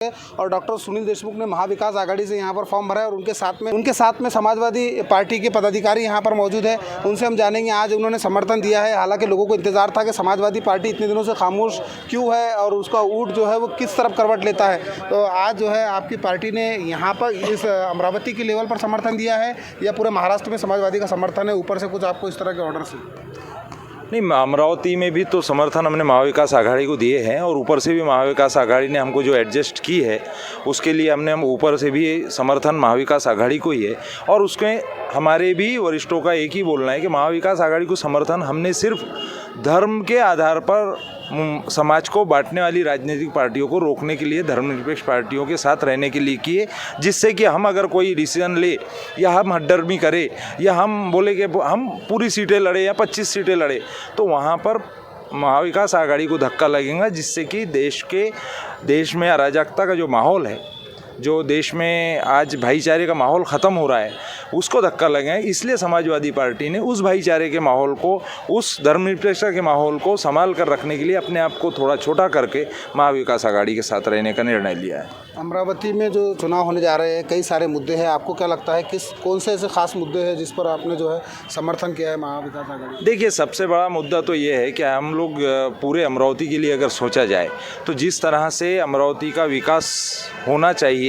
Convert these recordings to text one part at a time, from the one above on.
और डॉक्टर सुनील देशमुख ने महाविकास आघाड़ी से यहाँ पर फॉर्म भरा है और उनके साथ में समाजवादी पार्टी के पदाधिकारी यहाँ पर मौजूद है। उनसे हम जानेंगे आज उन्होंने समर्थन दिया है। हालांकि लोगों को इंतजार था कि समाजवादी पार्टी इतने दिनों से खामोश क्यों है और उसका ऊट जो है वो किस तरफ करवट लेता है। तो आज जो है आपकी पार्टी ने यहाँ पर इस अमरावती के लेवल पर समर्थन दिया है या पूरे महाराष्ट्र में समाजवादी का समर्थन है, ऊपर से कुछ आपको इस तरह के ऑर्डर से? नहीं, अमरावती में भी तो समर्थन हमने महाविकास आघाड़ी को दिए हैं और ऊपर से भी महाविकास आघाड़ी ने हमको जो एडजस्ट की है उसके लिए हम ऊपर से भी समर्थन महाविकास आघाड़ी को ही है। और उसमें हमारे भी वरिष्ठों का एक ही बोलना है कि महाविकास आघाड़ी को समर्थन हमने सिर्फ धर्म के आधार पर समाज को बांटने वाली राजनीतिक पार्टियों को रोकने के लिए, धर्मनिरपेक्ष पार्टियों के साथ रहने के लिए किए, जिससे कि हम अगर कोई डिसीजन ले या हम हड्डर्मी करें या हम बोले कि हम पूरी सीटें लड़े या 25 सीटें लड़े तो वहाँ पर महाविकास आघाड़ी को धक्का लगेगा, जिससे कि देश में अराजकता का जो माहौल है, जो देश में आज भाईचारे का माहौल ख़त्म हो रहा है, उसको धक्का लगे। इसलिए समाजवादी पार्टी ने उस भाईचारे के माहौल को, उस धर्मनिरपेक्षता के माहौल को संभाल कर रखने के लिए अपने आप को थोड़ा छोटा करके महाविकास आघाड़ी के साथ रहने का निर्णय लिया है। अमरावती में जो चुनाव होने जा रहे हैं, कई सारे मुद्दे हैं, आपको क्या लगता है कौन से ऐसे खास मुद्दे हैं जिस पर आपने जो है समर्थन किया है महाविकास आघाड़ी? देखिए, सबसे बड़ा मुद्दा तो ये है कि हम लोग पूरे अमरावती के लिए अगर सोचा जाए तो जिस तरह से अमरावती का विकास होना चाहिए,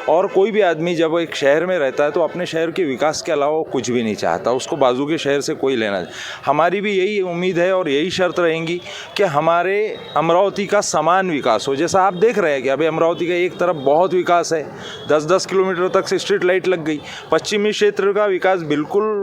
और कोई भी आदमी जब एक शहर में रहता है तो अपने शहर के विकास के अलावा कुछ भी नहीं चाहता, उसको बाजू के शहर से कोई लेना। हमारी भी यही उम्मीद है और यही शर्त रहेंगी कि हमारे अमरावती का समान विकास हो। जैसा आप देख रहे हैं कि अभी अमरावती का एक तरफ बहुत विकास है, 10-10 किलोमीटर तक से स्ट्रीट लाइट लग गई। पश्चिमी क्षेत्र का विकास बिल्कुल,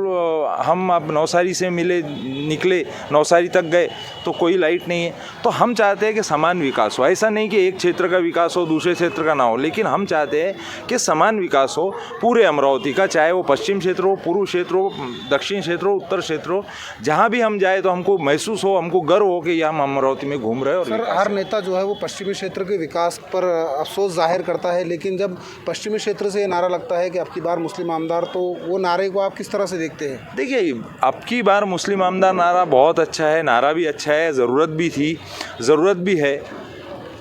हम अब नवसारी से निकले नवसारी तक गए तो कोई लाइट नहीं है। तो हम चाहते हैं कि समान विकास हो, ऐसा नहीं कि एक क्षेत्र का विकास हो दूसरे क्षेत्र का ना हो, लेकिन हम चाहते हैं कि समान विकास हो पूरे अमरावती का, चाहे वो पश्चिम क्षेत्र हो, पूर्व क्षेत्र हो, दक्षिण क्षेत्र हो, उत्तर क्षेत्र हो, जहाँ भी हम जाए तो हमको महसूस हो, हमको गर्व हो कि हम अमरावती में घूम रहे हैं। और सर, हर नेता जो है वो पश्चिमी क्षेत्र के विकास पर अफसोस जाहिर करता है, लेकिन जब पश्चिमी क्षेत्र से ये नारा लगता है कि अब की बार मुस्लिम आमदार, तो वो नारे को आप किस तरह से देखते हैं? देखिए, अब की बार मुस्लिम आमदार नारा बहुत अच्छा है, नारा भी अच्छा है, ज़रूरत भी थी, ज़रूरत भी है।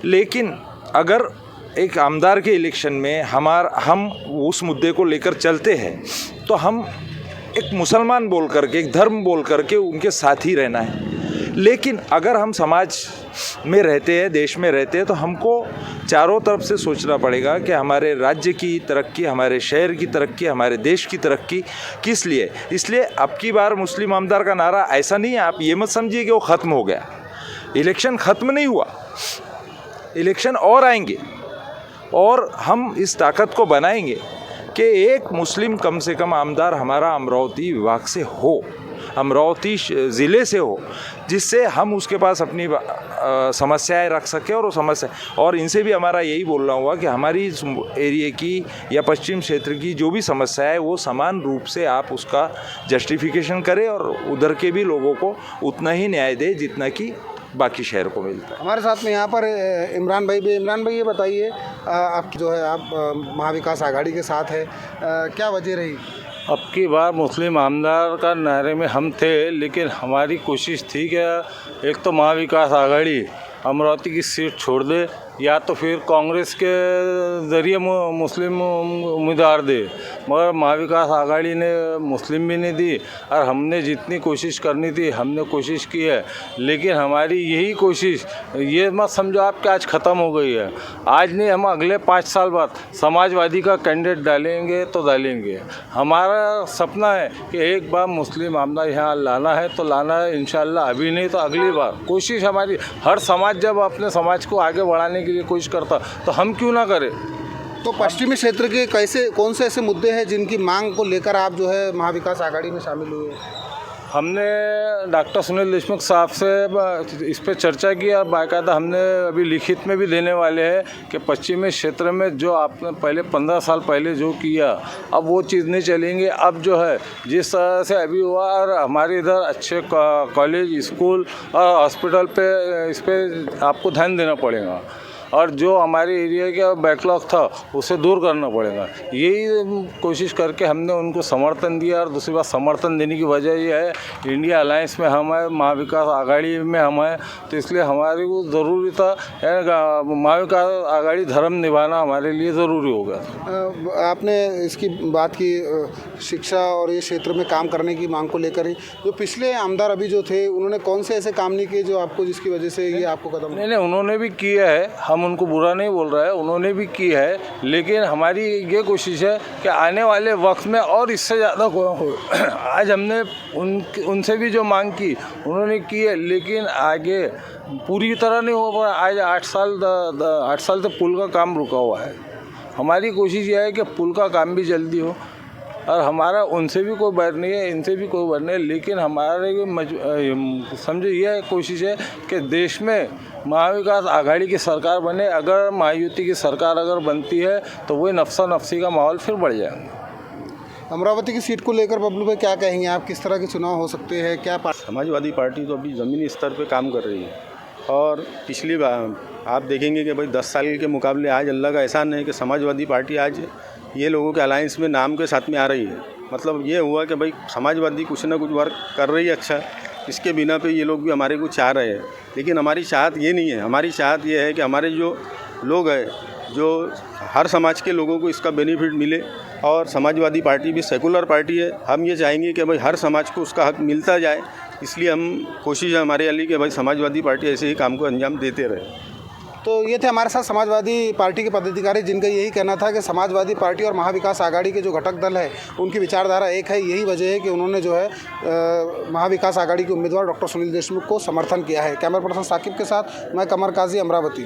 लेकिन अगर एक आमदार के इलेक्शन में हम उस मुद्दे को लेकर चलते हैं तो हम एक मुसलमान बोल करके, एक धर्म बोल करके उनके साथ ही रहना है। लेकिन अगर हम समाज में रहते हैं, देश में रहते हैं, तो हमको चारों तरफ से सोचना पड़ेगा कि हमारे राज्य की तरक्की, हमारे शहर की तरक्की, हमारे देश की तरक्की किस लिए। इसलिए अब की बार मुस्लिम आमदार का नारा ऐसा नहीं है, आप ये मत समझिए कि वो ख़त्म हो गया। इलेक्शन ख़त्म नहीं हुआ, इलेक्शन और आएंगे और हम इस ताकत को बनाएंगे कि एक मुस्लिम कम से कम आमदार हमारा अमरावती विभाग से हो, अमरावती ज़िले से हो, जिससे हम उसके पास अपनी समस्याएं रख सकें। और वो समस्या, और इनसे भी हमारा यही बोलना हुआ कि हमारी इस एरिए की या पश्चिम क्षेत्र की जो भी समस्या है वो समान रूप से आप उसका जस्टिफिकेशन करें और उधर के भी लोगों को उतना ही न्याय दें जितना कि बाकी शहर को मिलता है। हमारे साथ में यहाँ पर इमरान भाई भी। इमरान भाई, ये बताइए, आप जो है आप महाविकास आघाड़ी के साथ है, क्या वजह रही? अब की बार मुस्लिम आमदार का नारे में हम थे, लेकिन हमारी कोशिश थी कि एक तो महाविकास आघाड़ी अमरावती की सीट छोड़ दे या तो फिर कांग्रेस के ज़रिए मुस्लिम उम्मीदवार दे, मगर महाविकास आघाड़ी ने मुस्लिम भी नहीं दी और हमने जितनी कोशिश करनी थी हमने कोशिश की है। लेकिन हमारी यही कोशिश, ये मत समझो आप कि आज ख़त्म हो गई है। आज नहीं, हम अगले 5 साल बाद समाजवादी का कैंडिडेट डालेंगे तो डालेंगे। हमारा सपना है कि एक बार मुस्लिम आमदार यहाँ लाना है तो लाना है इंशाल्लाह, अभी नहीं तो अगली बार। कोशिश हमारी, हर समाज जब अपने समाज को आगे बढ़ाने के लिए कोशिश करता तो हम क्यों ना करें। तो पश्चिमी क्षेत्र के कौन से ऐसे मुद्दे हैं जिनकी मांग को लेकर आप जो है महाविकास आघाड़ी में शामिल हुए? हमने डॉक्टर सुनील देशमुख साहब से इस पर चर्चा की और बाकायदा हमने अभी लिखित में भी देने वाले हैं कि पश्चिमी क्षेत्र में जो आपने पहले 15 साल पहले जो किया, अब वो चीज़ नहीं चलेंगे। अब जो है जिस तरह से अभी हुआ, और हमारे इधर अच्छे कॉलेज, स्कूल और हॉस्पिटल पे, इस पर आपको ध्यान देना पड़ेगा। और जो हमारे एरिया का बैकलॉग था उसे दूर करना पड़ेगा। यही कोशिश करके हमने उनको समर्थन दिया। और दूसरी बात, समर्थन देने की वजह ये है इंडिया अलायंस में हम है, महाविकास आघाड़ी में हम है, तो इसलिए हमारे को ज़रूरी था महाविकास आघाड़ी धर्म निभाना हमारे लिए ज़रूरी हो गया। आपने इसकी बात की शिक्षा और ये क्षेत्र में काम करने की मांग को लेकर ही, जो पिछले आमदार अभी जो थे उन्होंने कौन से ऐसे काम नहीं किए जो आपको, जिसकी वजह से ये आपको कदम? नहीं, उन्होंने भी किया है, हम उनको बुरा नहीं बोल रहे हैं, उन्होंने भी की है, लेकिन हमारी ये कोशिश है कि आने वाले वक्त में और इससे ज़्यादा हो। आज हमने उनसे भी जो मांग की उन्होंने की है, लेकिन आगे पूरी तरह नहीं हो पाया। आज 8 साल से पुल का काम रुका हुआ है। हमारी कोशिश यह है कि पुल का काम भी जल्दी हो, और हमारा उनसे भी कोई बैर नहीं है, इनसे भी कोई बैर नहीं है, लेकिन हमारे समझो यह कोशिश है कि देश में महाविकास आघाड़ी की सरकार बने। अगर महायुति की सरकार अगर बनती है तो वही नफसा नफसी का माहौल फिर बढ़ जाएगा। अमरावती की सीट को लेकर बबलू भाई क्या कहेंगे आप? किस तरह के चुनाव हो सकते हैं? क्या समाजवादी पार्टी तो अभी ज़मीनी स्तर पे काम कर रही है, और पिछली बार आप देखेंगे कि भाई 10 साल के मुकाबले आज अल्लाह का एहसान है कि समाजवादी पार्टी आज ये लोगों के अलायंस में नाम के साथ में आ रही है। मतलब ये हुआ कि भाई समाजवादी कुछ ना कुछ वर्क कर रही है अच्छा, इसके बिना पे ये लोग भी हमारे को चाह रहे हैं। लेकिन हमारी चाहत ये नहीं है, हमारी चाहत ये है कि हमारे जो लोग हैं, जो हर समाज के लोगों को इसका बेनिफिट मिले, और समाजवादी पार्टी भी सेकुलर पार्टी है। हम ये चाहेंगे कि भाई हर समाज को उसका हक मिलता जाए, इसलिए हम कोशिश है हमारे वाली कि भाई समाजवादी पार्टी ऐसे ही काम को अंजाम देते रहे। तो ये थे हमारे साथ समाजवादी पार्टी के पदाधिकारी, जिनका यही कहना था कि समाजवादी पार्टी और महाविकास आघाड़ी के जो घटक दल है उनकी विचारधारा एक है। यही वजह है कि उन्होंने जो है महाविकास आघाड़ी के उम्मीदवार डॉक्टर सुनील देशमुख को समर्थन किया है। कैमरा पर्सन साकिब के साथ मैं कमर काजी, अमरावती।